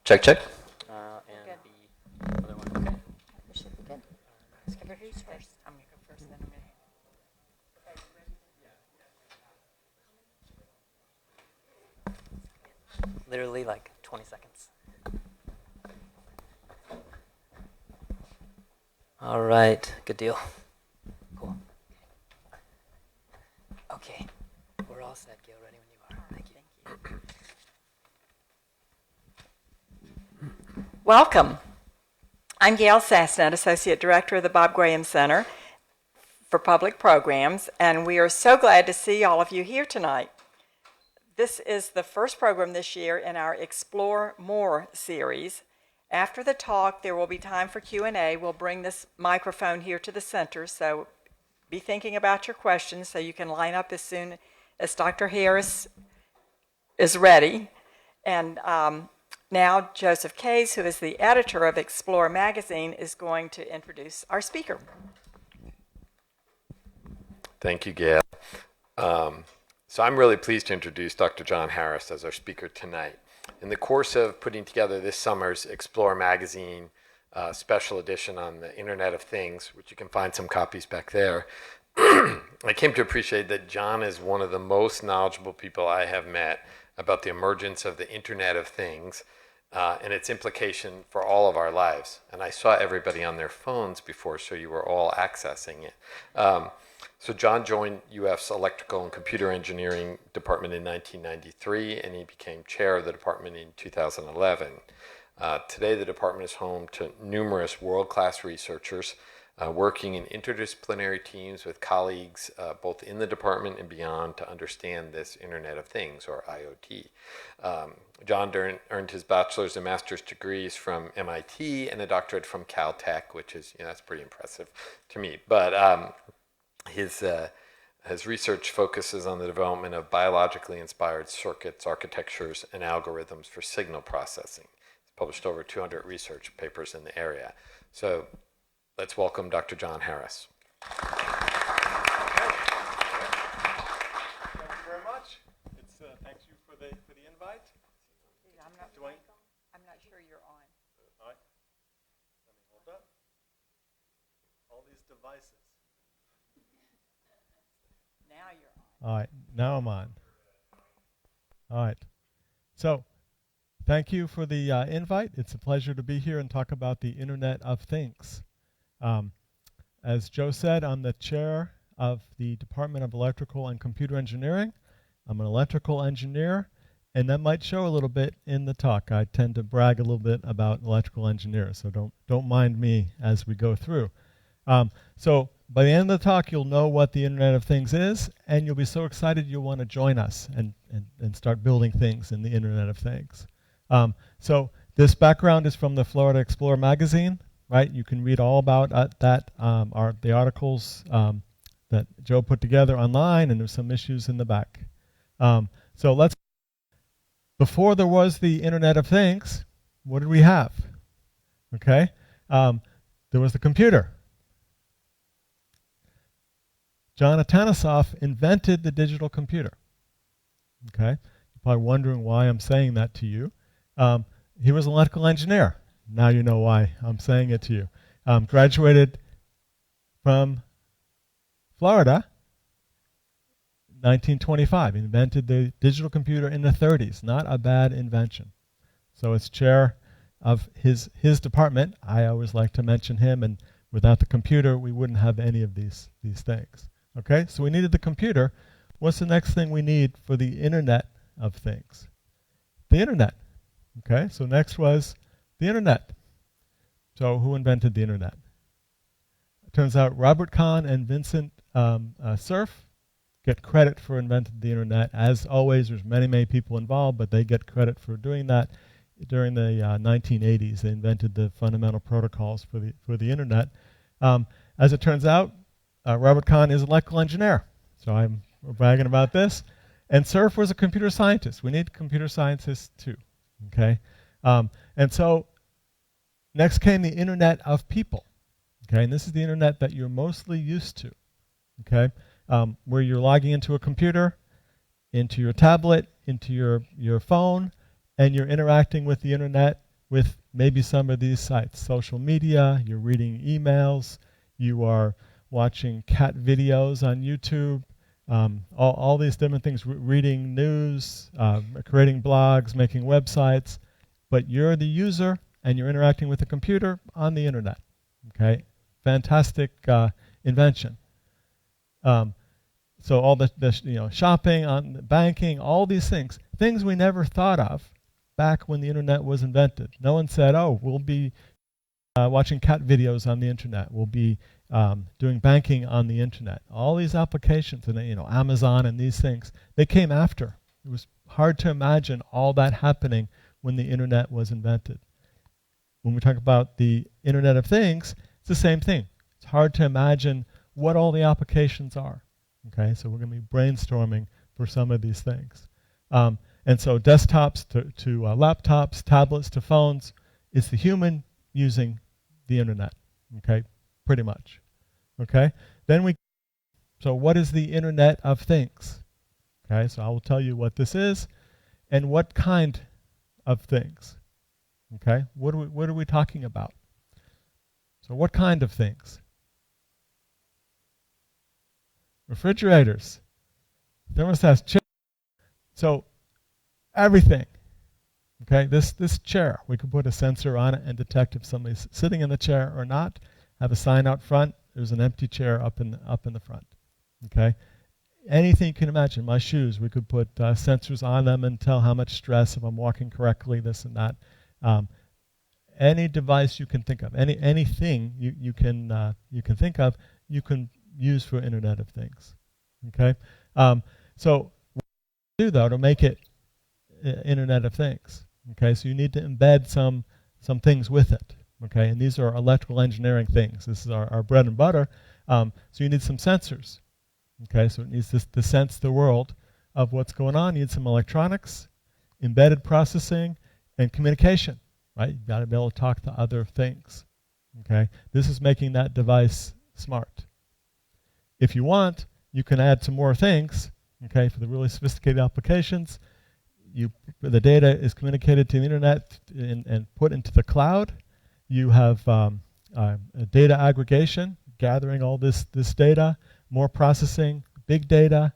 Check, check. And the other one, okay. We should be good. Who's first? I'm going to go first, then I'm going to... Literally like 20 seconds. All right, good deal. Cool. Okay, we're all set, Gail. Ready when you are. Thank you. Welcome. I'm Gail Sassnett, Associate Director of the Bob Graham Center for Public Programs, and we are so glad to see all of you here tonight. This is the first program this year in our Explore More series. After the talk, there will be time for Q&A. We'll bring this microphone here to the center, so be thinking about your questions so you can line up as soon as Dr. Harris is ready. And now Joseph Case, who is the editor of Explore magazine, is going to introduce our speaker. Thank you, Gail. So I'm really pleased to introduce Dr. John Harris as our speaker tonight. In the course of putting together this summer's Explore magazine special edition on the Internet of Things, which you can find some copies back there, I came to appreciate that John is one of the most knowledgeable people I have met about the emergence of the Internet of Things and its implication for all of our lives. And I saw everybody on their phones before, so you were all accessing it. So John joined UF's Electrical and Computer Engineering Department in 1993, and he became chair of the department in 2011. Today, the department is home to numerous world-class researchers working in interdisciplinary teams with colleagues both in the department and beyond to understand this Internet of Things, or IoT. John earned his bachelor's and master's degrees from MIT and a doctorate from Caltech, which is, that's pretty impressive to me. But his research focuses on the development of biologically inspired circuits, architectures, and algorithms for signal processing. He's published over 200 research papers in the area. So let's welcome Dr. John Harris. Thank you very much. Thank you for the invite. I'm not sure you're on. All right. Let me hold up. All these devices. Now you're on. All right, now I'm on. All right. So, thank you for the invite. It's a pleasure to be here and talk about the Internet of Things. As Joe said, I'm the chair of the Department of Electrical and Computer Engineering. I'm an electrical engineer, and that might show a little bit in the talk. I tend to brag a little bit about electrical engineers, so don't mind me as we go through. So by the end of the talk, you'll know what the Internet of Things is, and you'll be so excited you'll want to join us and start building things in the Internet of Things. So this background is from the Florida Explorer magazine, right? You can read all about that, the articles that Joe put together online, and there's some issues in the back. So before there was the Internet of Things, what did we have? Okay, there was the computer. John Atanasoff invented the digital computer. Okay, you're probably wondering why I'm saying that to you. He was an electrical engineer. Now you know why I'm saying it to you. Graduated from Florida, 1925. Invented the digital computer in the 30s. Not a bad invention. So as chair of his department, I always like to mention him, and without the computer, we wouldn't have any of these things. Okay, so we needed the computer. What's the next thing we need for the Internet of Things? The Internet. Okay, so next was the Internet. So who invented the Internet? It turns out Robert Kahn and Vincent Cerf get credit for inventing the Internet. As always, there's many people involved, but they get credit for doing that. During the 1980s, they invented the fundamental protocols for the Internet. As it turns out, Robert Kahn is an electrical engineer, so I'm bragging about this. And Cerf was a computer scientist. We need computer scientists too. Okay, and so next came the Internet of People. Okay, and this is the Internet that you're mostly used to. Okay, where you're logging into a computer, into your tablet, into your phone, and you're interacting with the Internet with maybe some of these sites. Social media, you're reading emails, you are watching cat videos on YouTube, all these different things, reading news, creating blogs, making websites, but you're the user and you're interacting with the computer on the internet. Okay, fantastic invention. So all the shopping, on the banking, all these things we never thought of back when the internet was invented. No one said, "Oh, we'll be watching cat videos on the internet. We'll be doing banking on the internet." All these applications, and Amazon and these things, they came after. It was hard to imagine all that happening when the internet was invented. When we talk about the Internet of Things, it's the same thing. It's hard to imagine what all the applications are. Okay, so we're going to be brainstorming for some of these things. And so desktops to laptops, tablets to phones, it's the human using the internet. Okay, pretty much. Okay, so what is the Internet of Things? Okay, so I will tell you what this is and what kind of things. Okay, what are we talking about? So what kind of things? Refrigerators, thermostats, chairs. So everything. Okay, this chair, we could put a sensor on it and detect if somebody's sitting in the chair or not. Have a sign out front. There's an empty chair up in the front. Okay, anything you can imagine. My shoes, we could put sensors on them and tell how much stress, if I'm walking correctly, this and that. Any device you can think of, anything you can think of, you can use for Internet of Things. Okay, so what do you do though to make it Internet of Things? Okay, so you need to embed some things with it. Okay, and these are electrical engineering things. This is our bread and butter. So you need some sensors. Okay, so it needs to sense the world of what's going on. You need some electronics, embedded processing, and communication. Right, you've got to be able to talk to other things. Okay, this is making that device smart. If you want, you can add some more things. Okay, for the really sophisticated applications, the data is communicated to the internet and put into the cloud. You have data aggregation, gathering all this data, more processing, big data.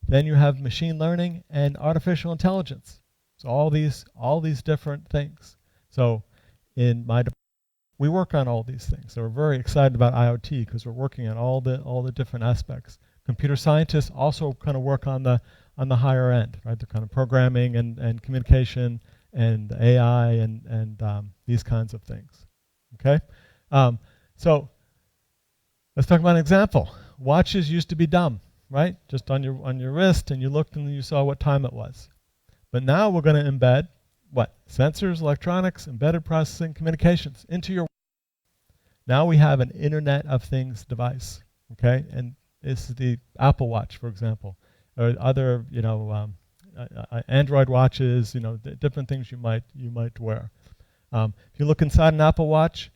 Then you have machine learning and artificial intelligence. So all these different things. So in my department, we work on all these things. So we're very excited about IoT because we're working on all the different aspects. Computer scientists also kind of work on the higher end, right? They're kind of programming and communication and AI and these kinds of things. Okay, so let's talk about an example. Watches used to be dumb, right? Just on your wrist, and you looked and you saw what time it was. But now we're going to embed what? Sensors, electronics, embedded processing, communications into your. Now we have an Internet of Things device. Okay, and this is the Apple Watch, for example, or other Android watches. Different things you might wear. If you look inside an Apple Watch,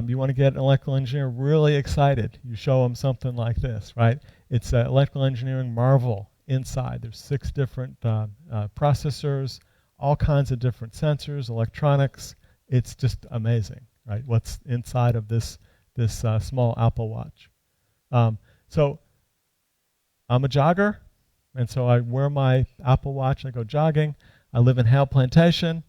you want to get an electrical engineer really excited. You show them something like this, right? It's an electrical engineering marvel inside. There's 6 different processors, all kinds of different sensors, electronics. It's just amazing, right? What's inside of this small Apple Watch. So I'm a jogger, and so I wear my Apple Watch. I go jogging. I live in Hale Plantation.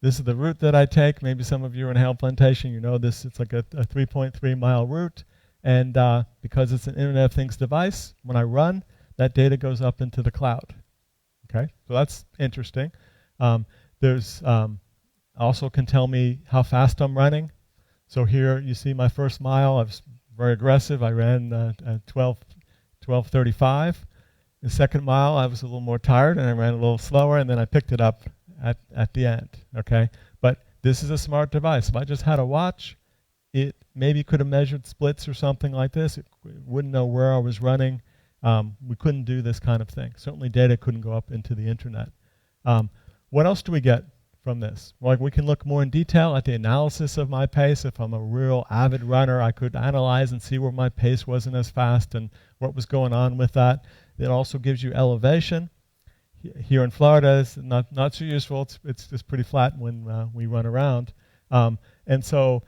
This is the route that I take. Maybe some of you are in Hale Plantation. You know this. It's like a 3.3 mile route. And because it's an Internet of Things device, when I run, that data goes up into the cloud. Okay, so that's interesting. There's also can tell me how fast I'm running. So here you see my first mile. I was very aggressive. I ran 12:35. The second mile I was a little more tired and I ran a little slower, and then I picked it up at the end. Okay, but this is a smart device. If I just had a watch, it maybe could have measured splits or something like this. It wouldn't know where I was running. We couldn't do this kind of thing. Certainly data couldn't go up into the internet. What else do we get from this? Well, we can look more in detail at the analysis of my pace. If I'm a real avid runner, I could analyze and see where my pace wasn't as fast and what was going on with that. It also gives you elevation. here in Florida is not so useful. It's just pretty flat when we run around. And so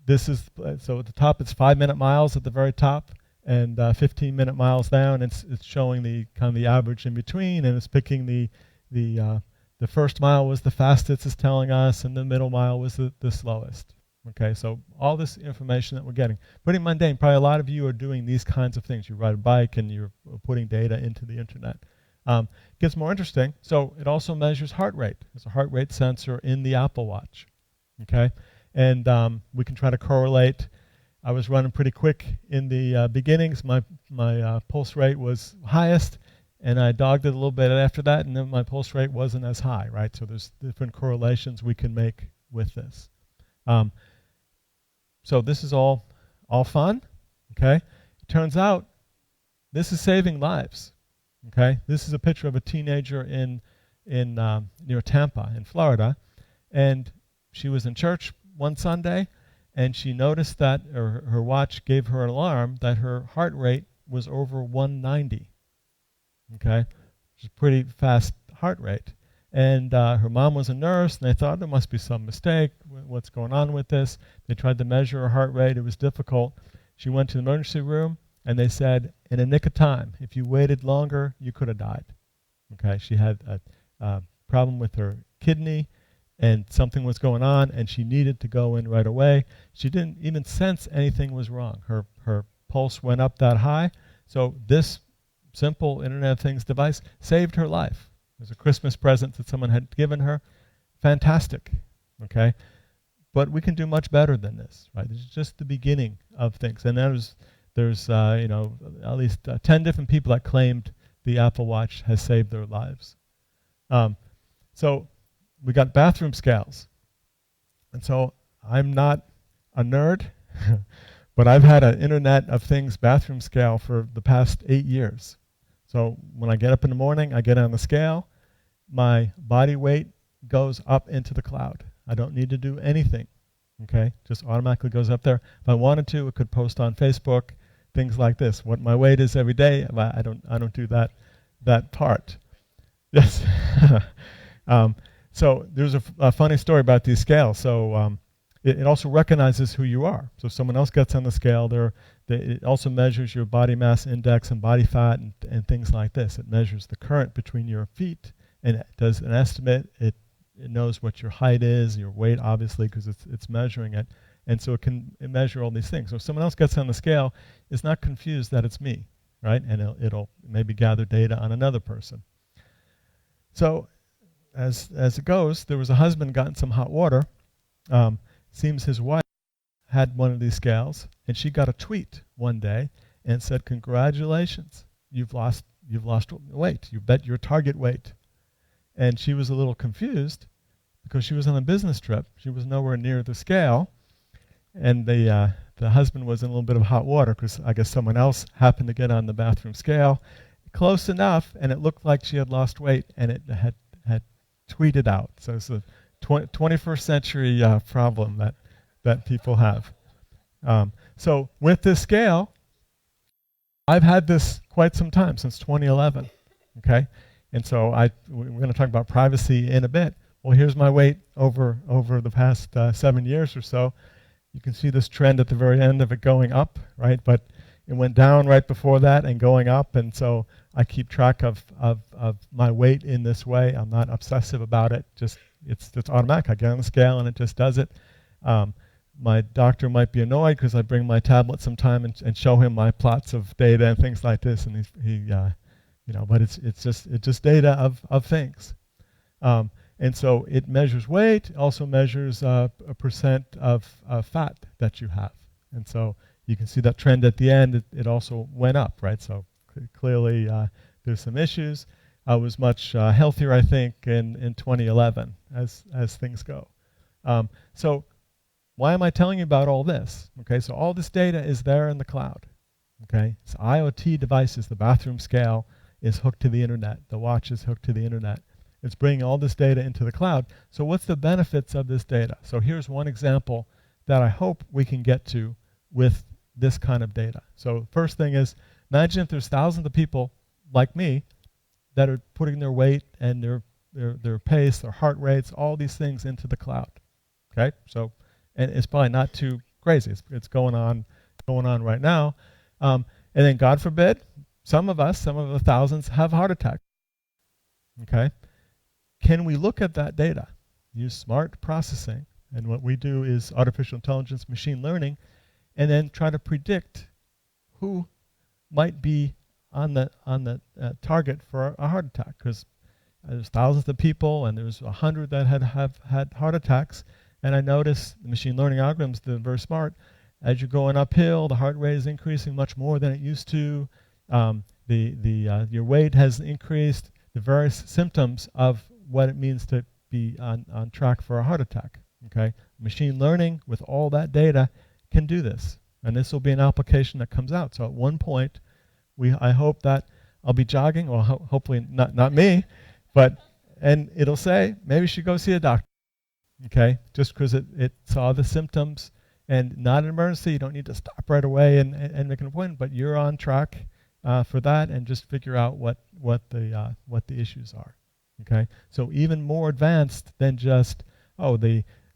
this is, so at the top it's 5-minute miles at the very top, and 15-minute miles down. It's showing the kind of the average in between, and it's picking the first mile was the fastest, it's telling us, and the middle mile was the slowest. Okay, so all this information that we're getting, pretty mundane. Probably a lot of you are doing these kinds of things. You ride a bike and you're putting data into the internet. It gets more interesting. So it also measures heart rate. There's a heart rate sensor in the Apple Watch. Okay, and we can try to correlate. I was running pretty quick in the beginnings. My pulse rate was highest, and I dogged it a little bit after that, and then my pulse rate wasn't as high, right? So there's different correlations we can make with this. So this is all fun, okay? It turns out this is saving lives, okay? This is a picture of a teenager in near Tampa in Florida, and she was in church one Sunday, and she noticed that her watch gave her an alarm that her heart rate was over 190, okay? Which is a pretty fast heart rate. And her mom was a nurse, and they thought there must be some mistake. What's going on with this? They tried to measure her heart rate. It was difficult. She went to the emergency room, and they said, in a nick of time, if you waited longer, you could have died. Okay, she had a problem with her kidney, and something was going on, and she needed to go in right away. She didn't even sense anything was wrong. Her pulse went up that high. So this simple Internet of Things device saved her life. It was a Christmas present that someone had given her. Fantastic, okay? But we can do much better than this, right? This is just the beginning of things. And there's you know, at least 10 different people that claimed the Apple Watch has saved their lives. So we got bathroom scales. And so I'm not a nerd, but I've had an Internet of Things bathroom scale for the past 8 years. So when I get up in the morning, I get on the scale, my body weight goes up into the cloud. I don't need to do anything, okay? Just automatically goes up there. If I wanted to, it could post on Facebook, things like this. What my weight is every day, I don't do that part. Yes. So there's a funny story about these scales. So it also recognizes who you are. So if someone else gets on the scale, it also measures your body mass index and body fat and things like this. It measures the current between your feet, and it does an estimate. It knows what your height is, your weight, obviously, because it's measuring it. And so it can measure all these things. So if someone else gets on the scale, it's not confused that it's me, right? And it'll maybe gather data on another person. So as it goes, there was a husband got in some hot water. Seems his wife had one of these scales, and she got a tweet one day and said, "Congratulations, you've lost weight. You bet your target weight." And she was a little confused because she was on a business trip. She was nowhere near the scale, and the husband was in a little bit of hot water because I guess someone else happened to get on the bathroom scale, close enough, and it looked like she had lost weight, and it had tweeted out. So it's a 21st century problem that people have. So with this scale, I've had this quite some time, since 2011, okay? And so we're going to talk about privacy in a bit. Well, here's my weight over the past 7 years or so. You can see this trend at the very end of it going up, right? But it went down right before that and going up, and so I keep track of my weight in this way. I'm not obsessive about it. Just it's automatic. I get on the scale and it just does it. My doctor might be annoyed because I bring my tablet sometime and show him my plots of data and things like this, and he you know, but it's just data of things. And so it measures weight, also measures a percent of fat that you have. And so you can see that trend at the end, it also went up, right? So clearly there's some issues. I was much healthier, I think, in 2011 as things go. So why am I telling you about all this? Okay, so all this data is there in the cloud. Okay, it's IoT devices. The bathroom scale is hooked to the internet. The watch is hooked to the internet. It's bringing all this data into the cloud. So what's the benefits of this data? So here's one example that I hope we can get to with this kind of data. So first thing is, imagine if there's thousands of people like me that are putting their weight and their pace, their heart rates, all these things into the cloud. Okay, so and it's probably not too crazy. It's going on right now, and then God forbid, some of the thousands have heart attack. Okay, can we look at that data, use smart processing, and what we do is artificial intelligence, machine learning, and then try to predict who might be on the target for a heart attack? Because there's thousands of people, and there's 100 that have had heart attacks. And I noticed the machine learning algorithms, they're very smart. As you're going uphill, the heart rate is increasing much more than it used to. Your weight has increased. The various symptoms of what it means to be on track for a heart attack. Okay, machine learning with all that data can do this, and this will be an application that comes out. So at one point, I hope that I'll be jogging, well, hopefully not me, and it'll say maybe you should go see a doctor. Okay, just because it saw the symptoms, and not an emergency. You don't need to stop right away and make an appointment, but you're on track for that, and just figure out what the issues are. Okay, so even more advanced than just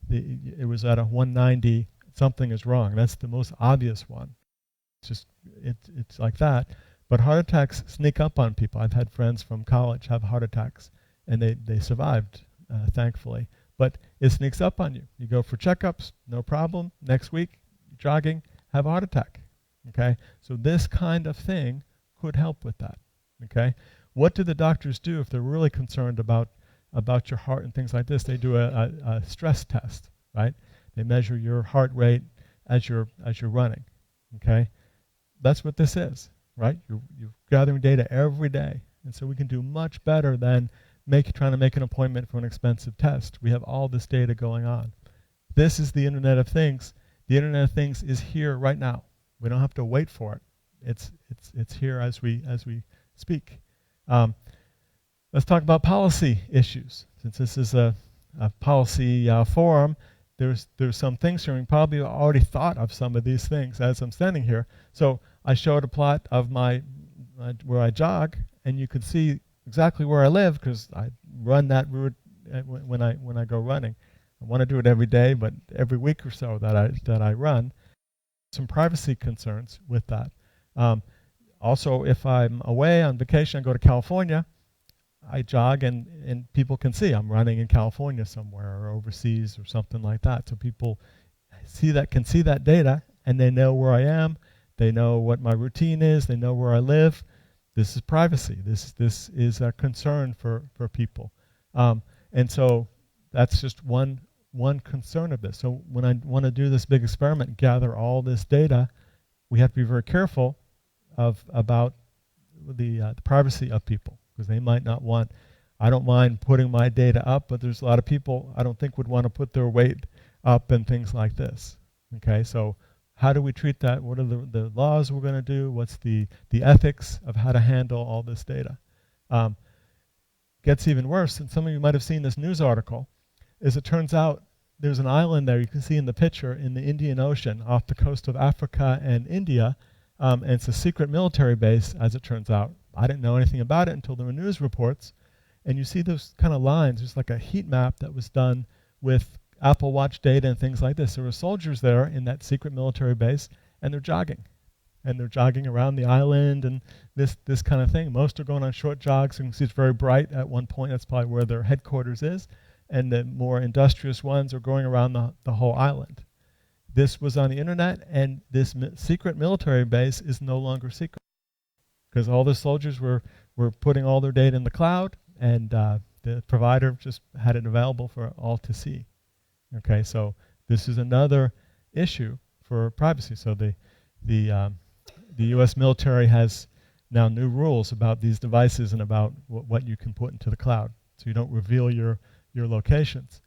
it was at a 190, something is wrong. That's the most obvious one. It's like that. But heart attacks sneak up on people. I've had friends from college have heart attacks, and they survived, thankfully. But it sneaks up on you. You go for checkups, no problem. Next week, jogging, have a heart attack. Okay, so this kind of thing could help with that. Okay, what do the doctors do if they're really concerned about your heart and things like this? They do a stress test, right? They measure your heart rate as you're running. Okay, that's what this is, right? You're gathering data every day, and so we can do much better than trying to make an appointment for an expensive test. We have all this data going on. This is the Internet of Things. The Internet of Things is here right now. We don't have to wait for it. It's here as we speak. Let's talk about policy issues. Since this is a policy forum, there's some things here, and probably already thought of some of these things as I'm standing here. So I showed a plot of where I jog, and you could see exactly where I live because I run that route when I go running. I want to do it every day, but every week or so that I run. Some privacy concerns with that. Also, if I'm away on vacation, I go to California, I jog and people can see I'm running in California somewhere or overseas or something like that. So people can see that data, and they know where I am. They know what my routine is. They know where I live. This is privacy. This is a concern for people. And so that's just one concern of this. So when I want to do this big experiment, gather all this data, we have to be very careful about the privacy of people, because they might not want. I don't mind putting my data up, but there's a lot of people I don't think would want to put their weight up and things like this. Okay, so how do we treat that? What are the laws we're going to do? What's the ethics of how to handle all this data? Gets even worse, and some of you might have seen this news article, is it turns out there's an island there you can see in the picture in the Indian Ocean off the coast of Africa and India, and it's a secret military base, as it turns out. I didn't know anything about it until there were news reports, and you see those kind of lines. There's like a heat map that was done with Apple Watch data and things like this. There were soldiers there in that secret military base, and they're jogging. And they're jogging around the island and this kind of thing. Most are going on short jogs. You can see it's very bright at one point. That's probably where their headquarters is. And the more industrious ones are going around the whole island. This was on the internet, and this secret military base is no longer secret, because all the soldiers were putting all their data in the cloud, and the provider just had it available for all to see. Okay, so this is another issue for privacy. So the U.S. military has now new rules about these devices and about what you can put into the cloud, so you don't reveal your locations.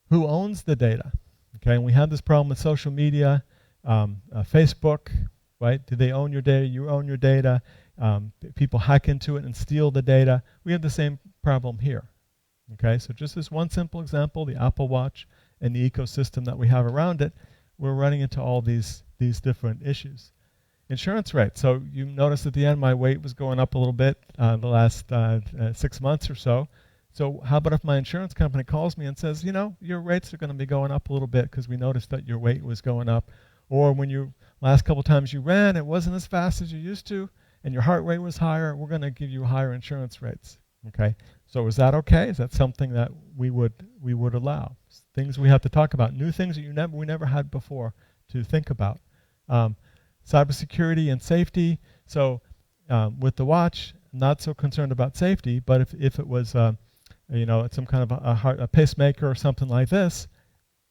Who owns the data? Okay, and we have this problem with social media, Facebook, right? Do they own your data? You own your data. People hack into it and steal the data. We have the same problem here. Okay, so just this one simple example, the Apple Watch and the ecosystem that we have around it, we're running into all these different issues. insurance rate. So you notice at the end my weight was going up a little bit the last 6 months or so. So how about if my insurance company calls me and says, you know, your rates are going to be going up a little bit because we noticed that your weight was going up. Or when you last couple times you ran, it wasn't as fast as you used to, and your heart rate was higher, we're going to give you higher insurance rates. Okay? So is that okay? Is that something that we would allow? Things we have to talk about, new things that we never had before to think about. Cybersecurity and safety. So with the watch, not so concerned about safety, but if it was some kind of a pacemaker or something like this,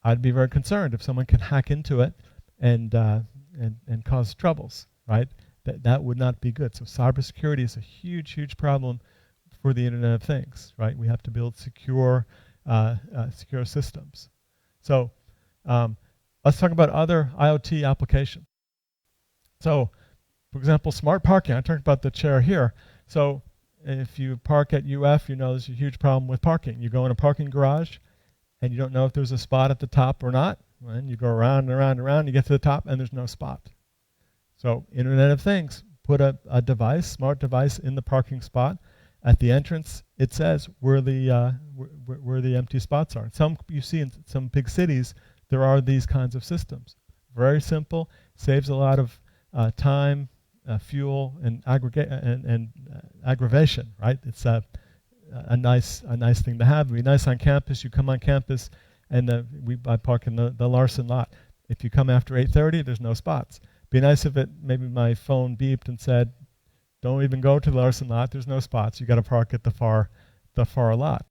I'd be very concerned if someone can hack into it and cause troubles, right? That would not be good. So cybersecurity is a huge problem for the Internet of Things, right? We have to build secure systems. So let's talk about other IoT applications. So, for example, smart parking. I talked about the chair here. So if you park at UF, you know there's a huge problem with parking. You go in a parking garage, and you don't know if there's a spot at the top or not. And you go around and around and around, you get to the top, and there's no spot. So Internet of Things, put a smart device in the parking spot. At the entrance, it says where the empty spots are. You see in some big cities, there are these kinds of systems. Very simple, saves a lot of time, fuel, and aggravation. Right? It's a nice thing to have. It'd be nice on campus. You come on campus, and I park in the Larson lot. If you come after 8:30, there's no spots. Be nice if maybe my phone beeped and said, "Don't even go to the Larson lot. There's no spots. You got to park at the far lot."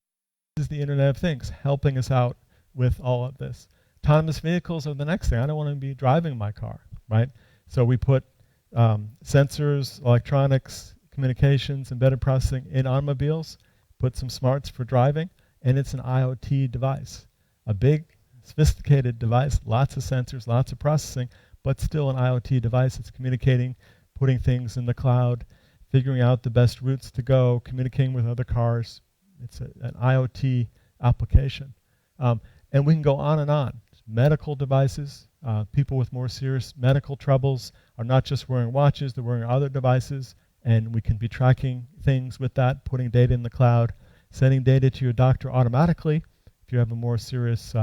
This is the Internet of Things helping us out with all of this. Autonomous vehicles are the next thing. I don't want to be driving my car, right? So we put sensors, electronics, communications, embedded processing in automobiles, put some smarts for driving, and it's an IoT device. A big, sophisticated device, lots of sensors, lots of processing, but still an IoT device. It's communicating, putting things in the cloud, figuring out the best routes to go, communicating with other cars. It's an IoT application. And we can go on and on. Medical devices, people with more serious medical troubles are not just wearing watches, they're wearing other devices, and we can be tracking things with that, putting data in the cloud, sending data to your doctor automatically if you have a more serious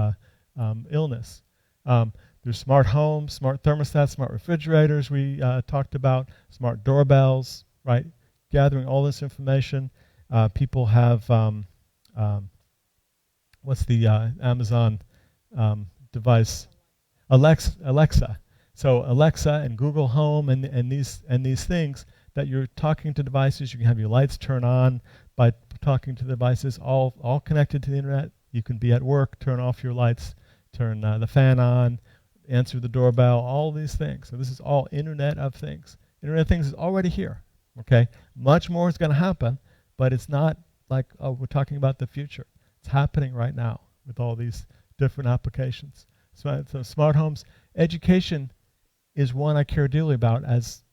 illness. There's smart homes, smart thermostats, smart refrigerators we talked about, smart doorbells, right? Gathering all this information. People have, what's the Amazon device? Alexa. So Alexa and Google Home and these things that you're talking to devices. You can have your lights turn on by talking to devices, all connected to the internet. You can be at work, turn off your lights, turn the fan on, answer the doorbell, all these things. So this is all Internet of Things. Internet of Things is already here, okay? Much more is going to happen, but it's not like, oh, we're talking about the future. It's happening right now with all these different applications. So smart homes. Education is one I care dearly about as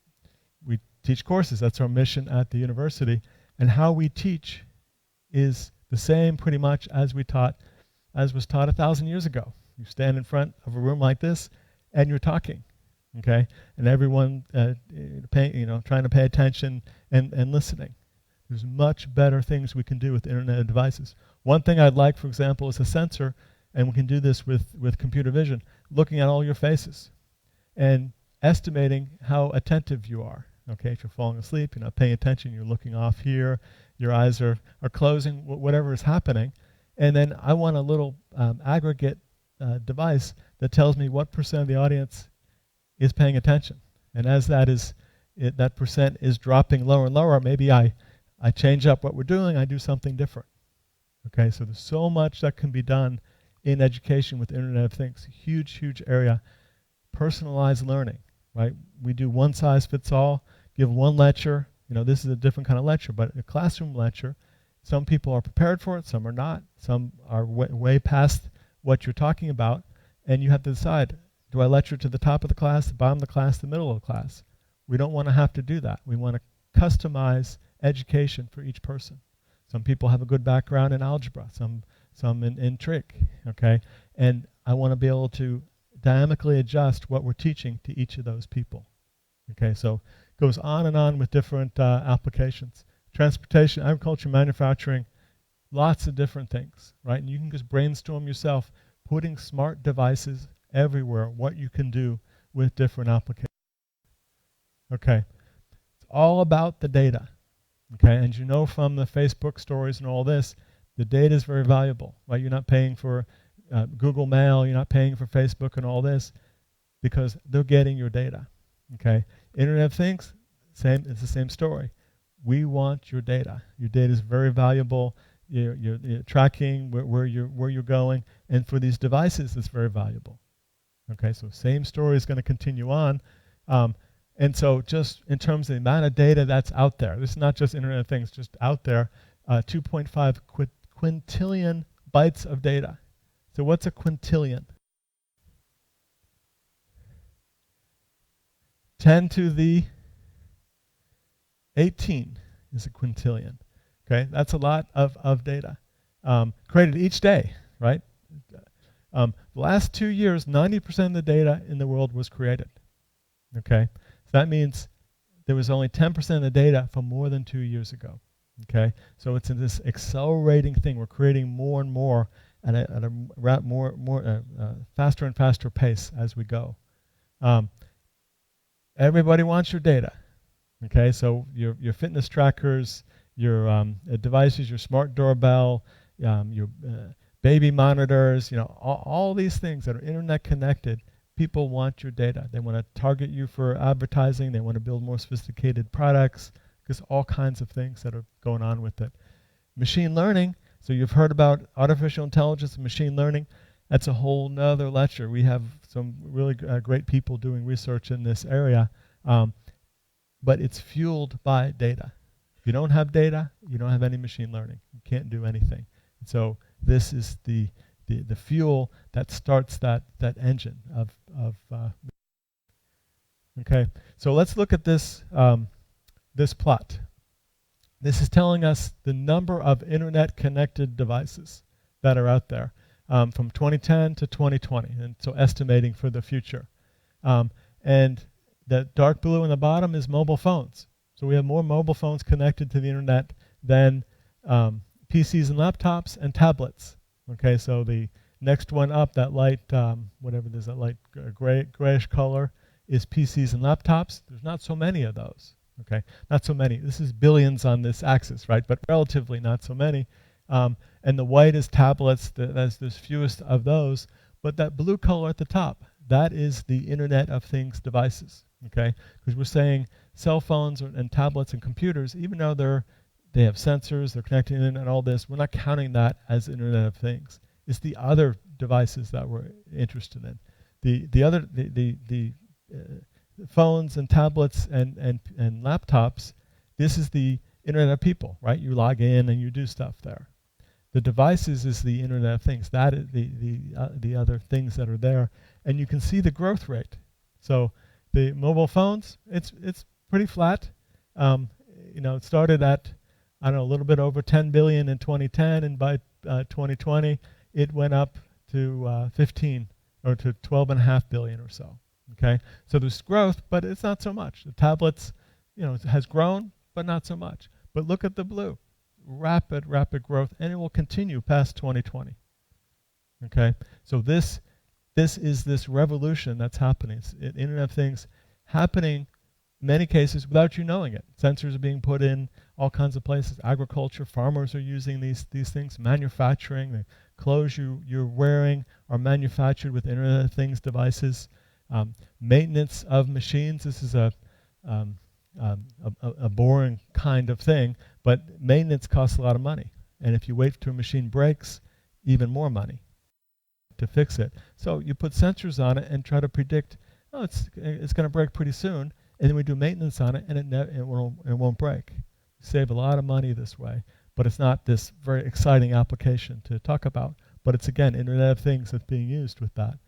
we teach courses. That's our mission at the university. And how we teach is the same pretty much as was taught 1,000 years ago. You stand in front of a room like this, and you're talking, okay? And everyone, trying to pay attention and listening. There's much better things we can do with Internet devices. One thing I'd like, for example, is a sensor, and we can do this with computer vision, looking at all your faces and estimating how attentive you are. Okay, if you're falling asleep, you're not paying attention, you're looking off here, your eyes are closing, whatever is happening. And then I want a little aggregate device that tells me what % of the audience is paying attention. And as that percent is dropping lower and lower, maybe I change up what we're doing, I do something different. Okay, so there's so much that can be done in education with Internet of Things. Huge area. Personalized learning, right? We do one size fits all, give one lecture. This is a different kind of lecture, but a classroom lecture, some people are prepared for it, some are not. Some are way past what you're talking about, and you have to decide, do I lecture to the top of the class, the bottom of the class, the middle of the class? We don't want to have to do that. We want to customize education for each person. Some people have a good background in algebra, some in trig, okay? And I want to be able to dynamically adjust what we're teaching to each of those people. Okay, so it goes on and on with different applications. Transportation, agriculture, manufacturing, lots of different things, right? And you can just brainstorm yourself, putting smart devices everywhere, what you can do with different applications. Okay, it's all about the data. Okay, and you know from the Facebook stories and all this, the data is very valuable, right? You're not paying for Google Mail, you're not paying for Facebook and all this, because they're getting your data. Okay, Internet of Things, it's the same story. We want your data. Your data is very valuable. You're tracking where you're going, and for these devices, it's very valuable. Okay, so same story is going to continue on. And so just in terms of the amount of data that's out there, this is not just Internet of Things, just out there, 2.5 quintillion bytes of data. So what's a quintillion? 10 to the 18 is a quintillion. Okay, that's a lot of data created each day, right? The last 2 years, 90% of the data in the world was created. Okay, so that means there was only 10% of the data from more than 2 years ago. Okay, so it's in this accelerating thing. We're creating more and more at a faster and faster pace as we go. Everybody wants your data. Okay, so your fitness trackers, your devices, your smart doorbell, your baby monitors, all these things that are internet connected. People want your data. They want to target you for advertising. They want to build more sophisticated products. There's all kinds of things that are going on with it. Machine learning. So you've heard about artificial intelligence and machine learning. That's a whole nother lecture. We have some really great people doing research in this area. But it's fueled by data. If you don't have data, you don't have any machine learning. You can't do anything. And so this is the fuel that starts that engine of okay. So let's look at this this plot. This is telling us the number of internet connected devices that are out there from 2010 to 2020, and so estimating for the future. And the dark blue in the bottom is mobile phones. So we have more mobile phones connected to the internet than PCs and laptops and tablets. Okay, so the next one up, that light, whatever it is, that light grayish color, is PCs and laptops. There's not so many of those. Okay, not so many. This is billions on this axis, right? But relatively not so many. And the white is tablets. There's fewest of those. But that blue color at the top, that is the Internet of Things devices. Okay, because we're saying cell phones and tablets and computers, even though they have sensors, they're connected in and all this, we're not counting that as Internet of Things. It's the other devices that we're interested in. The phones and tablets and laptops, this is the Internet of People, right? You log in and you do stuff there. The devices is the Internet of Things. That is the other things that are there, and you can see the growth rate. So the mobile phones, it's pretty flat. It started at a little bit over 10 billion in 2010, and by 2020 it went up to 15 or to 12.5 billion or so. Okay, so there's growth, but it's not so much. The tablets, it has grown, but not so much. But look at the blue, rapid growth, and it will continue past 2020. Okay, so this is this revolution that's happening. It's Internet of Things happening in many cases without you knowing it. Sensors are being put in all kinds of places. Agriculture, farmers are using these things. Manufacturing, the clothes you're wearing are manufactured with Internet of Things devices. Maintenance of machines. This is a boring kind of thing, but maintenance costs a lot of money. And if you wait till a machine breaks, even more money to fix it. So you put sensors on it and try to predict, it's going to break pretty soon, and then we do maintenance on it, and it won't break. Save a lot of money this way, but it's not this very exciting application to talk about. But it's, again, Internet of Things that's being used with that.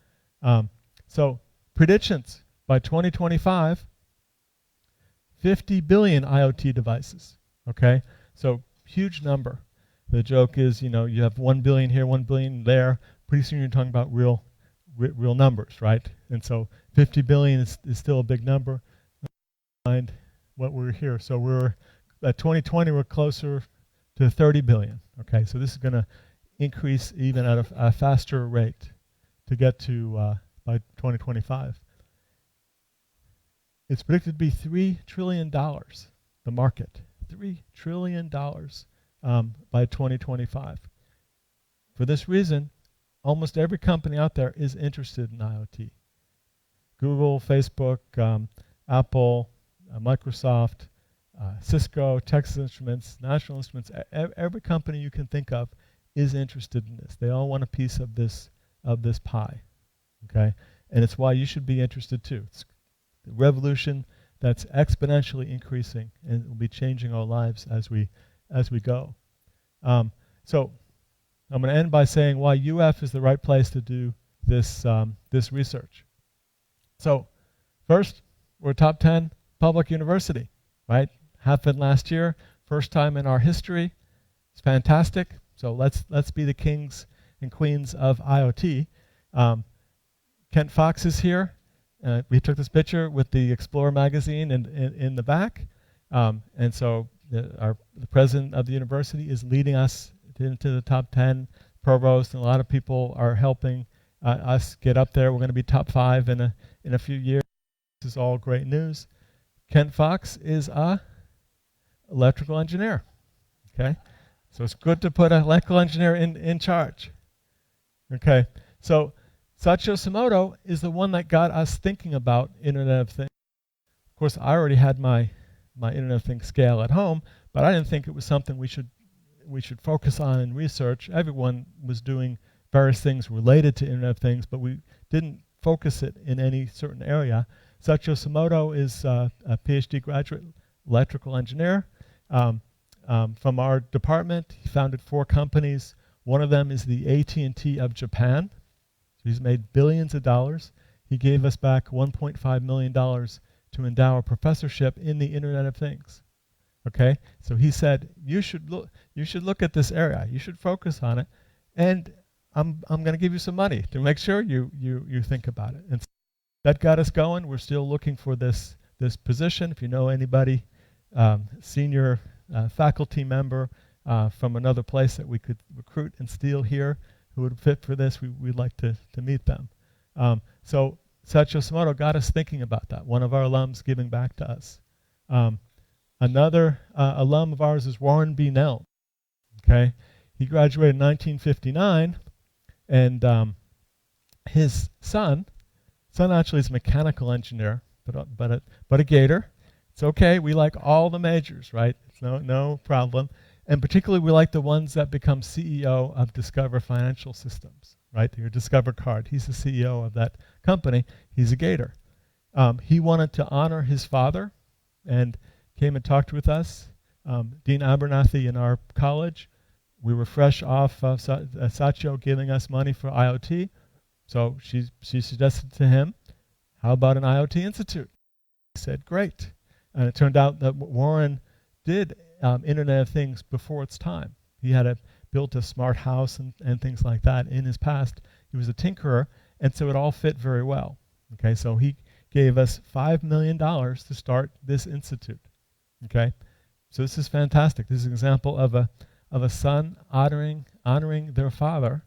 So predictions, by 2025, 50 billion IoT devices. Okay, so huge number. The joke is, you have 1 billion here, 1 billion there. Pretty soon you're talking about real numbers, right? And so 50 billion is still a big number. find what we're here. So we're at 2020, we're closer to 30 billion. Okay, so this is going to increase even at a faster rate to get to by 2025. It's predicted to be $3 trillion, the market. $3 trillion by 2025. For this reason, almost every company out there is interested in IoT. Google, Facebook, Apple, Microsoft, Cisco, Texas Instruments, National Instruments, every company you can think of is interested in this. They all want a piece of this pie, okay? And it's why you should be interested too. It's a revolution that's exponentially increasing, and it will be changing our lives as we go. So I'm going to end by saying why UF is the right place to do this this research. So first, we're a top 10 public university, right? Happened last year, first time in our history. It's fantastic. So let's be the kings and queens of IoT. Kent Fox is here. We took this picture with the Explorer magazine in the back. And so the president of the university is leading us into the top 10. Provost and a lot of people are helping us get up there. We're going to be top 5 in a few years. This is all great news. Kent Fox is a electrical engineer. Okay, so it's good to put an electrical engineer in charge. Okay, so Satya Simoto is the one that got us thinking about Internet of Things. Of course, I already had my Internet of Things scale at home, but I didn't think it was something we should focus on in research. Everyone was doing various things related to Internet of Things, but we didn't focus it in any certain area. Satya Simoto is a PhD graduate electrical engineer from our department. He founded 4 companies. One of them is the AT&T of Japan. So he's made billions of dollars. He gave us back $1.5 million to endow a professorship in the Internet of Things. Okay, so he said you should look at this area. You should focus on it, and I'm going to give you some money to make sure you think about it. And so that got us going. We're still looking for this position. If you know anybody, senior faculty member from another place that we could recruit and steal here who would fit for this, we'd like to meet them. So Satya Simoto got us thinking about that. One of our alums giving back to us. Another alum of ours is Warren B. Nelm. Okay, he graduated in 1959, and his son actually is a mechanical engineer, but a Gator. It's okay. We like all the majors, right? It's no problem. And particularly, we like the ones that become CEO of Discover Financial Systems, right? Your Discover card. He's the CEO of that company. He's a Gator. He wanted to honor his father, and came and talked with us. Dean Abernathy in our college. We were fresh off of Satya giving us money for IoT. So she suggested to him, how about an IoT Institute? He said, great. And it turned out that Warren did Internet of Things before its time. He had built a smart house and things like that in his past. He was a tinkerer, and so it all fit very well. Okay, so he gave us $5 million to start this institute. Okay, so this is fantastic. This is an example of a son honoring their father,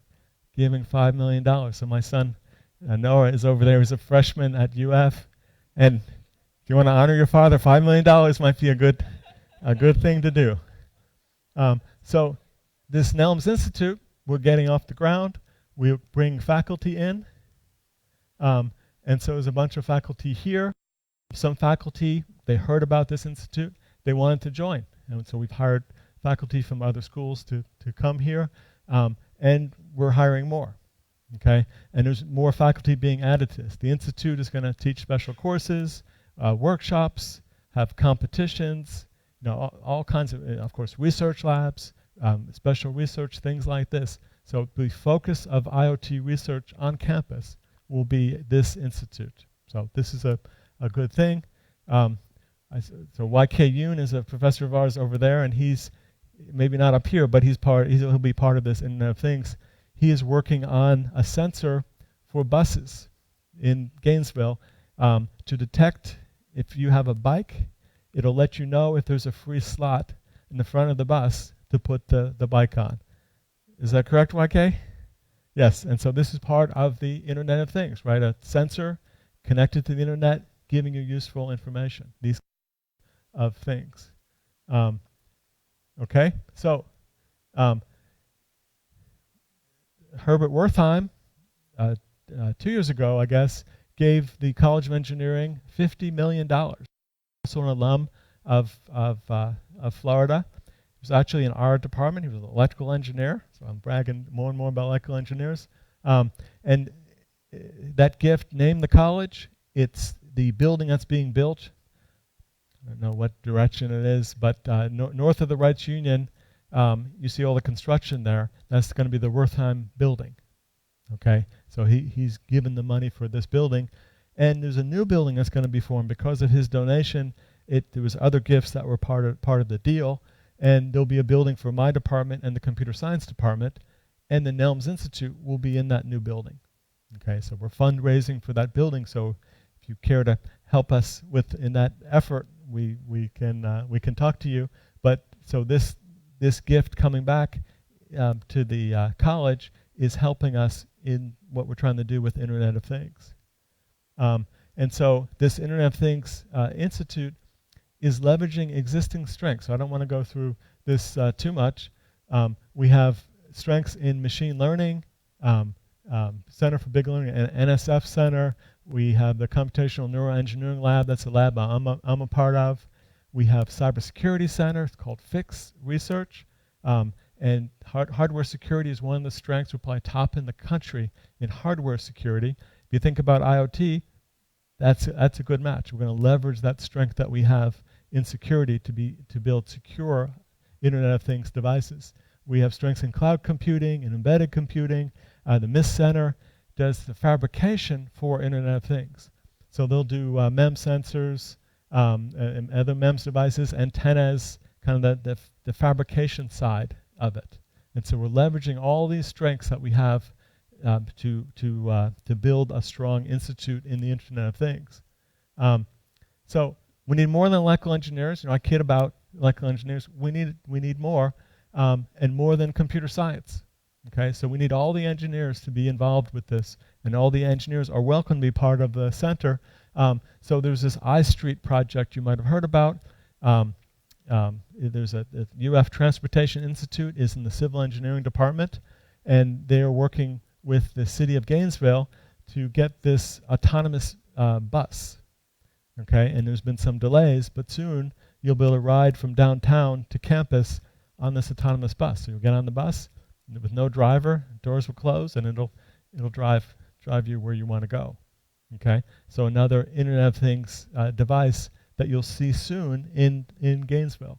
giving $5 million. So my son Noah is over there. He's a freshman at UF, and if you want to honor your father, $5 million might be a good thing to do. So this Nelms Institute, we're getting off the ground. We bring faculty in, and so there's a bunch of faculty here. Some faculty, they heard about this institute, they wanted to join. And so we've hired faculty from other schools to come here, and we're hiring more. Okay, and there's more faculty being added to this. The institute is going to teach special courses, workshops, have competitions, all kinds of course, research labs, special research, things like this. So the focus of IoT research on campus will be this institute. So this is a good thing. So YK Yoon is a professor of ours over there, and he's maybe not up here, but he'll be part of this Internet of Things. He is working on a sensor for buses in Gainesville to detect if you have a bike, it'll let you know if there's a free slot in the front of the bus to put the bike on. Is that correct, YK? Yes, and so this is part of the Internet of Things, right? A sensor connected to the Internet giving you useful information, these of things. Okay, so Herbert Wertheim, 2 years ago, I guess, gave the College of Engineering $50 million. Also an alum of Florida. He was actually in our department. He was an electrical engineer, so I'm bragging more and more about electrical engineers. And that gift named the college. It's the building that's being built. I don't know what direction it is, but north of the Rights Union, you see all the construction there. That's going to be the Wertheim building. Okay, so he's given the money for this building, and there's a new building that's going to be formed because of his donation. There was other gifts that were part of the deal, and there'll be a building for my department and the computer science department, and the Nelms Institute will be in that new building. Okay, so we're fundraising for that building. So if you care to help us in that effort, we can talk to you. But so this gift coming back to the college is helping us in what we're trying to do with Internet of Things. And so this Internet of Things Institute is leveraging existing strengths. So I don't want to go through this too much. We have strengths in machine learning, Center for Big Learning, and NSF Center. We have the Computational Neuroengineering Lab. That's a lab I'm a part of. We have Cybersecurity Center. It's called FIX Research. And hardware security is one of the strengths. We're probably top in the country in hardware security. If you think about IoT, that's a good match. We're going to leverage that strength that we have in security to build secure Internet of Things devices. We have strengths in cloud computing and embedded computing. The MIST Center does the fabrication for Internet of Things. So they'll do MEMS sensors, and other MEMS devices, antennas, kind of the fabrication side of it. And so we're leveraging all these strengths that we have to build a strong institute in the Internet of Things. So we need more than electrical engineers. I kid about electrical engineers. We need more, and more than computer science. Okay, so we need all the engineers to be involved with this, and all the engineers are welcome to be part of the center. So there's this iStreet project you might have heard about. There's a UF Transportation Institute is in the Civil Engineering Department, and they are working with the city of Gainesville to get this autonomous bus. Okay, and there's been some delays, but soon you'll be able to ride from downtown to campus on this autonomous bus. So you'll get on the bus with no driver, doors will close, and it'll drive you where you want to go. Okay, so another Internet of Things device that you'll see soon in Gainesville.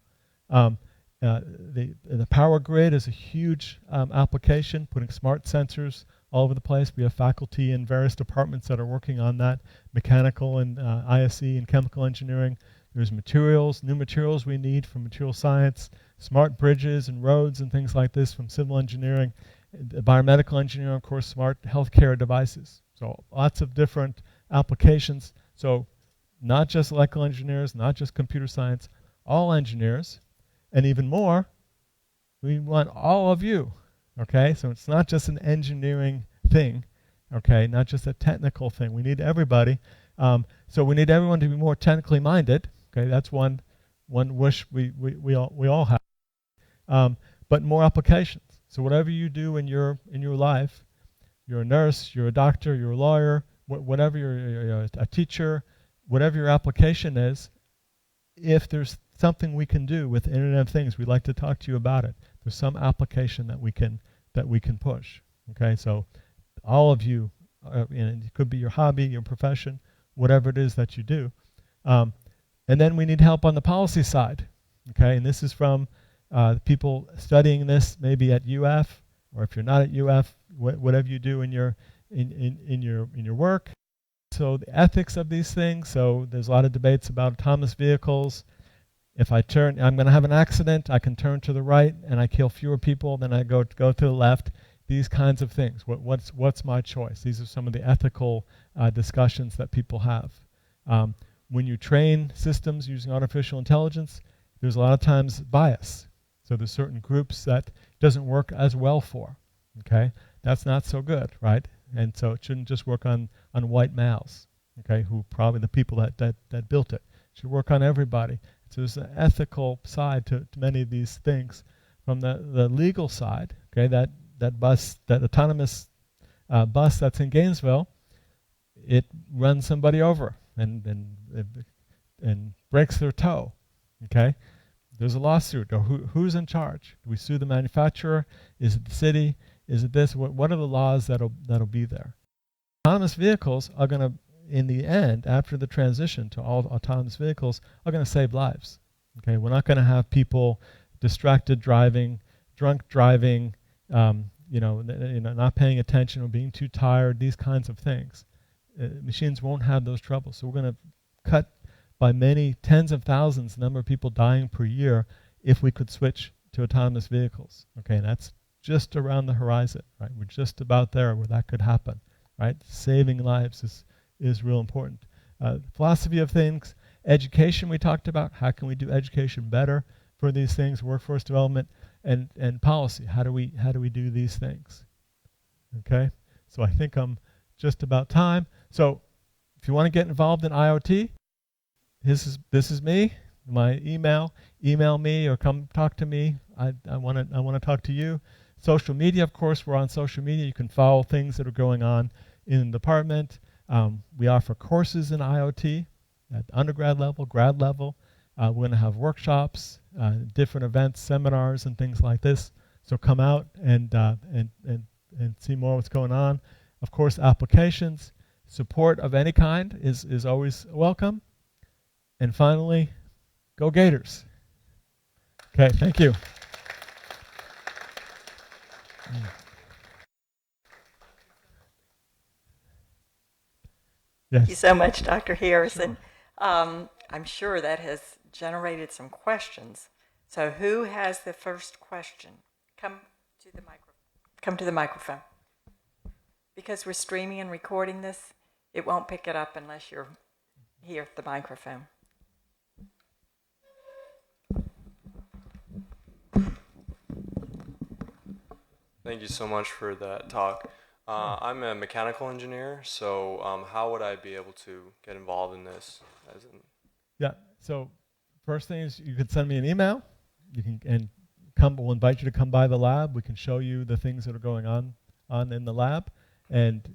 The power grid is a huge application, putting smart sensors all over the place. We have faculty in various departments that are working on that, mechanical and ISE and chemical engineering. There's new materials we need from material science, smart bridges and roads and things like this from civil engineering, biomedical engineering, of course, smart healthcare devices. So lots of different applications. So not just electrical engineers, not just computer science, all engineers, and even more, we want all of you, okay? So it's not just an engineering thing, okay? Not just a technical thing. We need everybody. So we need everyone to be more technically minded, okay? That's one wish we all have. But more applications. So whatever you do in your life, you're a nurse, you're a doctor, you're a lawyer, whatever you're a teacher, whatever your application is, if there's something we can do with Internet of Things, we'd like to talk to you about it. There's some application that we can push. Okay, so all of you, it could be your hobby, your profession, whatever it is that you do. And then we need help on the policy side. Okay, and this is from people studying this maybe at UF, or if you're not at UF, whatever you do in your work. So the ethics of these things. So there's a lot of debates about autonomous vehicles. If I'm going to have an accident, I can turn to the right and I kill fewer people than I go to the left. These kinds of things. What's my choice? These are some of the ethical discussions that people have. when you train systems using artificial intelligence, there's a lot of times bias. So there's certain groups that it doesn't work as well for. Okay, that's not so good, right? And so it shouldn't just work on white males, okay, who probably the people that built it. It should work on everybody. So there's an ethical side to many of these things. From the legal side, okay, that autonomous bus that's in Gainesville, it runs somebody over and breaks their toe, okay? There's a lawsuit. Or who's in charge? Do we sue the manufacturer? Is it the city? Is it this? What are the laws that'll be there? Autonomous vehicles are going to, in the end, after the transition to all autonomous vehicles, are going to save lives. Okay, we're not going to have people distracted driving, drunk driving, not paying attention or being too tired. These kinds of things. Machines won't have those troubles. So we're going to cut by many tens of thousands the number of people dying per year if we could switch to autonomous vehicles. Okay, and that's just around the horizon, right? We're just about there where that could happen, right? Saving lives is real important. Philosophy of things, education we talked about. How can we do education better for these things? Workforce development and policy. How do we do these things? Okay, so I think I'm just about time. So if you want to get involved in IoT, this is me. My email me or come talk to me. I want to talk to you. Social media, of course, we're on social media. You can follow things that are going on in the department. We offer courses in IoT at undergrad level, grad level. We're going to have workshops, different events, seminars, and things like this. So come out and see more what's going on. Of course, applications, support of any kind is always welcome. And finally, go Gators. Okay, thank you. Yes. Thank you so much, Dr. Harrison. Sure. I'm sure that has generated some questions. So who has the first question? Come to the microphone. Because we're streaming and recording this, it won't pick it up unless you're here at the microphone. Thank you so much for that talk. I'm a mechanical engineer, so how would I be able to get involved in this? Yeah, so first thing is you can send me an email. We'll invite you to come by the lab. We can show you the things that are going on in the lab. And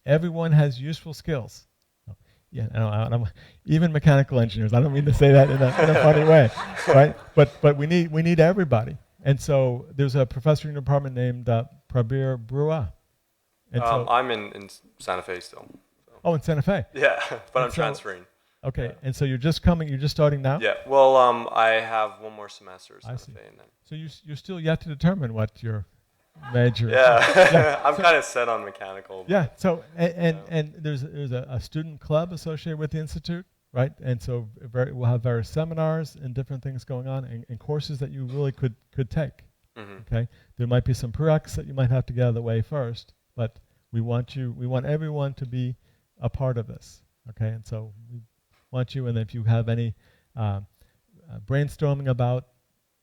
everyone has useful skills. Yeah, even mechanical engineers. I don't mean to say that in a funny way, right? But we need everybody. And so there's a professor in the department named Prabir Brua. And I'm in Santa Fe still. So. Oh, in Santa Fe. Yeah, but I'm transferring. Okay, yeah. And so you're just starting now? Yeah. Well, I have one more semester at Santa Fe, and then. So you're still yet to determine what your major. Yeah, I'm kind of set on mechanical. Yeah. So and there's a student club associated with the institute, right? And so we'll have various seminars and different things going on, and courses that you really could take. Mm-hmm. Okay. There might be some prereqs that you might have to get out of the way first, but we want everyone to be a part of this. Okay. And so we want you, and if you have any brainstorming about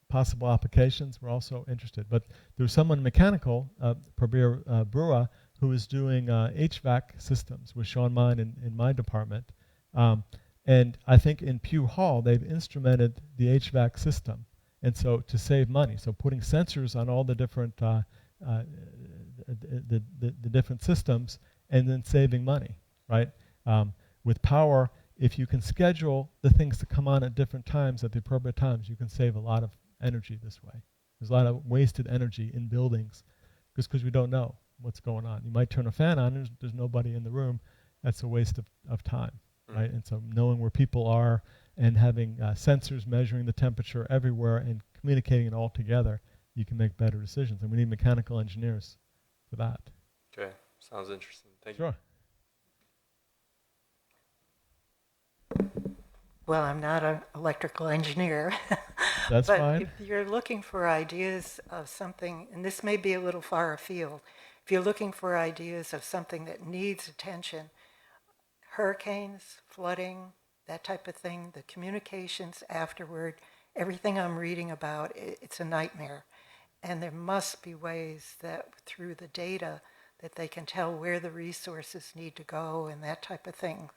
possible applications, we're also interested. But there's someone mechanical, Prabir Brua, who is doing HVAC systems with Sean Mine in my department. And I think in Pugh Hall, they've instrumented the HVAC system. And so to save money, so putting sensors on all the different the different systems and then saving money, right? With power, if you can schedule the things to come on at different times, at the appropriate times, you can save a lot of energy this way. There's a lot of wasted energy in buildings because we don't know what's going on. You might turn a fan on, there's nobody in the room. That's a waste of time, right? And so knowing where people are and having sensors measuring the temperature everywhere and communicating it all together, you can make better decisions. And we need mechanical engineers for that. Okay, sounds interesting. Thank you. Sure. Well, I'm not an electrical engineer. That's but fine. If you're looking for ideas of something, and this may be a little far afield, if you're looking for ideas of something that needs attention, hurricanes, flooding, that type of thing, the communications afterward, everything I'm reading about, it's a nightmare. And there must be ways that through the data that they can tell where the resources need to go and that type of thing.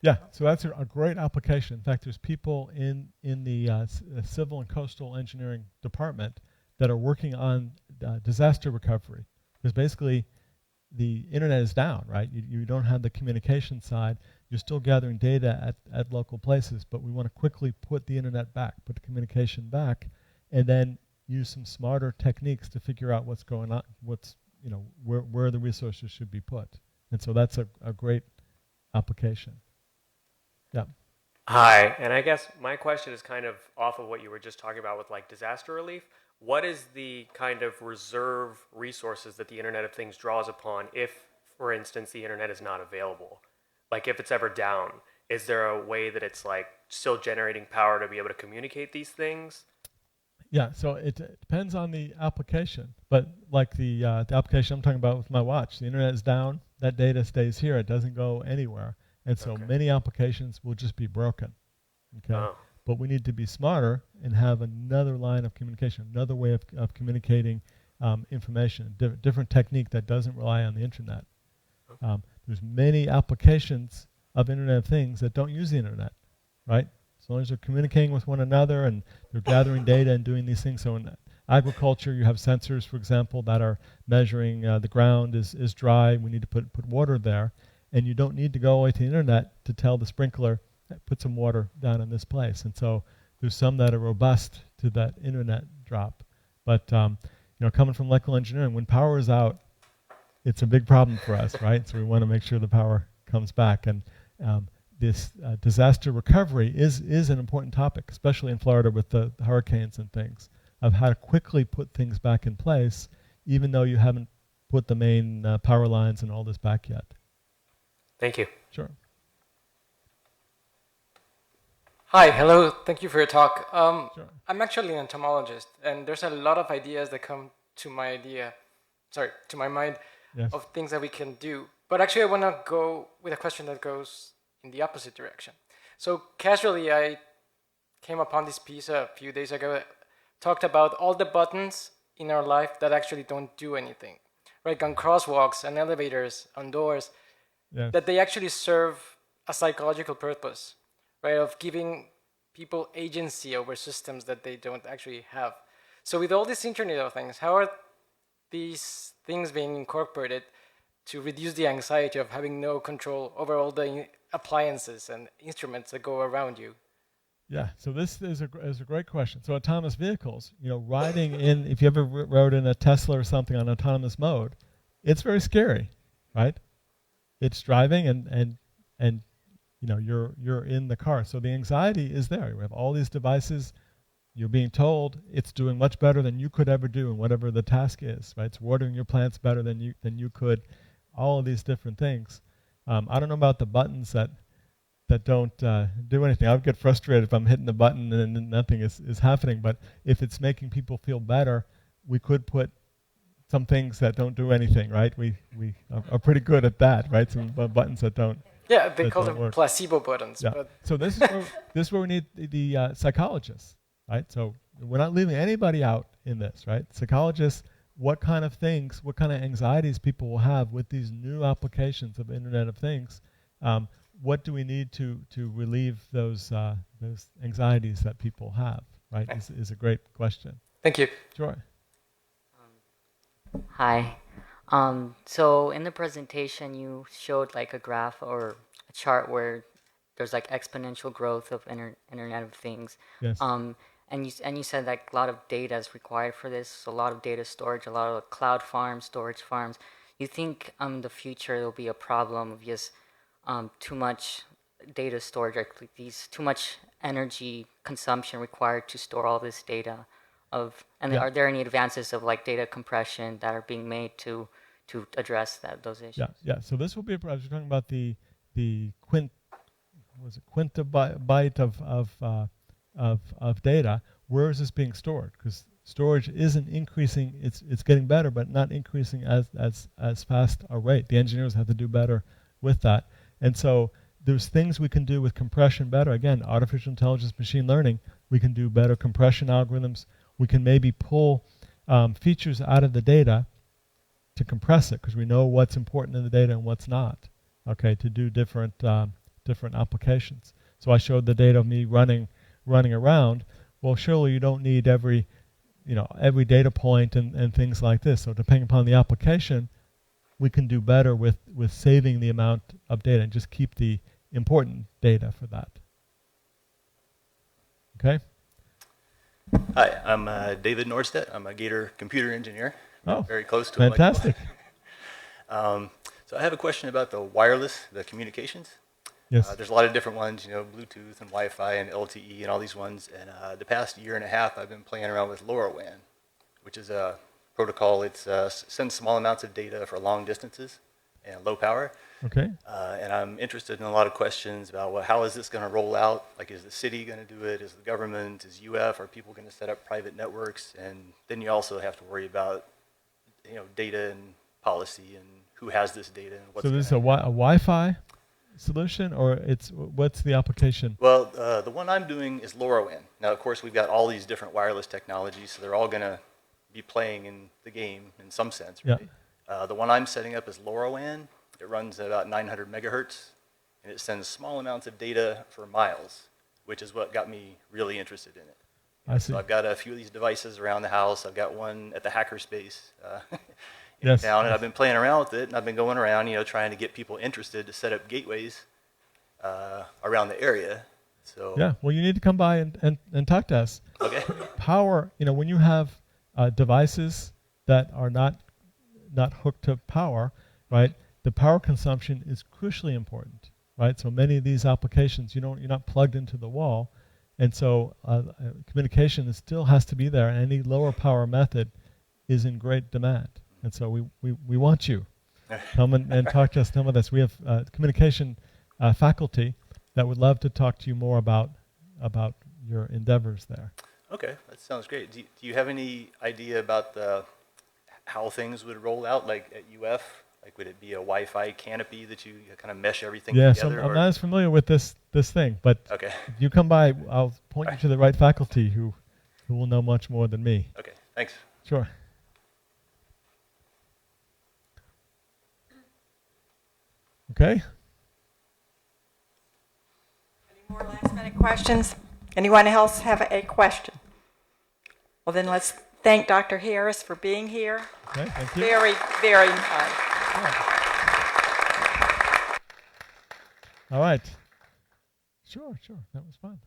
Yeah, so that's a great application. In fact, there's people in the civil and coastal engineering department that are working on disaster recovery. Because basically, the internet is down, right? You don't have the communication side. You're still gathering data at local places, but we want to quickly put the internet back, put the communication back, and then use some smarter techniques to figure out what's going on, where the resources should be put. And so that's a great application. Yeah. Hi, and I guess my question is kind of off of what you were just talking about with like disaster relief. What is the kind of reserve resources that the Internet of Things draws upon if, for instance, the internet is not available? Like if it's ever down, is there a way that it's like still generating power to be able to communicate these things? Yeah, so it depends on the application, but like the application I'm talking about with my watch, the internet is down, that data stays here, it doesn't go anywhere. And so many applications will just be broken, okay? Oh. But we need to be smarter and have another line of communication, another way of communicating information, different technique that doesn't rely on the internet. There's many applications of Internet of Things that don't use the internet, right? As long as they're communicating with one another and they're gathering data and doing these things. So in agriculture, you have sensors, for example, that are measuring the ground is dry. We need to put water there. And you don't need to go all the way to the internet to tell the sprinkler, put some water down in this place. And so there's some that are robust to that internet drop. But coming from electrical engineering, when power is out, it's a big problem for us, right? So we want to make sure the power comes back. And this disaster recovery is an important topic, especially in Florida with the hurricanes and things, of how to quickly put things back in place, even though you haven't put the main power lines and all this back yet. Thank you. Sure. Hi, hello, thank you for your talk. Sure. I'm actually an entomologist, and there's a lot of ideas that come to my mind Yes. of things that we can do. But actually, I want to go with a question that goes in the opposite direction. So casually, I came upon this piece a few days ago that talked about all the buttons in our life that actually don't do anything, right? On crosswalks, on elevators, on doors, Yes. that they actually serve a psychological purpose, right? Of giving people agency over systems that they don't actually have. So with all this Internet of Things, how are these things being incorporated to reduce the anxiety of having no control over all the appliances and instruments that go around you? Yeah, so this is a great question. So autonomous vehicles, riding in, if you ever rode in a Tesla or something on autonomous mode, it's very scary, right? It's driving and you're in the car. So the anxiety is there. You have all these devices. You're being told it's doing much better than you could ever do in whatever the task is, right? It's watering your plants better than you could. All of these different things. I don't know about the buttons that don't do anything. I would get frustrated if I'm hitting the button and nothing is happening. But if it's making people feel better, we could put some things that don't do anything, right? We are pretty good at that, right? Some buttons that don't. Yeah, they call them work. placebo buttons. Yeah. But So this is where we need the psychologists, right? So we're not leaving anybody out in this, right? Psychologists, what kind of things, what kind of anxieties people will have with these new applications of Internet of Things. What do we need to relieve those anxieties that people have, right? Is a great question. thank you. Sure. Hi. So in the presentation, you showed like a graph or a chart where there's like exponential growth of Internet of Things. Yes. And you said like a lot of data is required for this. So a lot of data storage, a lot of cloud farms, storage farms. You think the future there'll be a problem of just too much data storage, or these too much energy consumption required to store all this data? Are there any advances of like data compression that are being made to address those issues? Yeah. So this will be. I was talking about the quintabyte of data. Where is this being stored? Because storage isn't increasing. It's getting better, but not increasing as fast a rate. The engineers have to do better with that. And so there's things we can do with compression better. Again, artificial intelligence, machine learning, we can do better compression algorithms. We can maybe pull features out of the data to compress it, because we know what's important in the data and what's not, okay, to do different applications. So I showed the data of me running around. Well, surely you don't need every data point and things like this. So depending upon the application, we can do better with saving the amount of data and just keep the important data for that. Okay? Hi, I'm David Norstedt. I'm a Gator computer engineer. Oh, very close to fantastic. So I have a question about the communications. Yes. There's a lot of different ones, Bluetooth and Wi-Fi and LTE and all these ones. And the past year and a half, I've been playing around with LoRaWAN, which is a protocol. It sends small amounts of data for long distances and low power. Okay. And I'm interested in a lot of questions about, well, how is this going to roll out? Like, is the city going to do it? Is the government? Is UF? Are people going to set up private networks? And then you also have to worry about, data and policy and who has this data and what's. So this is a Wi-Fi solution, or what's the application? Well, the one I'm doing is LoRaWAN. Now, of course, we've got all these different wireless technologies, so they're all going to be playing in the game in some sense, right? Yeah. The one I'm setting up is LoRaWAN. It runs at about 900 megahertz, and it sends small amounts of data for miles, which is what got me really interested in it. I see. So I've got a few of these devices around the house. I've got one at the hackerspace in Yes. town, and I've been playing around with it, and I've been going around, trying to get people interested to set up gateways around the area. So Yeah, well, you need to come by and talk to us. Okay. Power, when you have devices that are not hooked to power, right? The power consumption is crucially important, right? So many of these applications, you're not plugged into the wall, and so communication still has to be there. And any lower power method is in great demand, and so we want you. Come and talk to us. Some of us. We have communication faculty that would love to talk to you more about your endeavors there. Okay, that sounds great. Do you have any idea about how things would roll out, like at UF? Like, would it be a Wi-Fi canopy that you kind of mesh everything together? Yeah, so I'm not as familiar with this thing, but Okay. if you come by, I'll point you to the right faculty who will know much more than me. Okay, thanks. Sure. Okay. Any more last-minute questions? Anyone else have a question? Well, then let's thank Dr. Harris for being here. Okay, thank you. Very, very nice. All right. Sure, that was fun.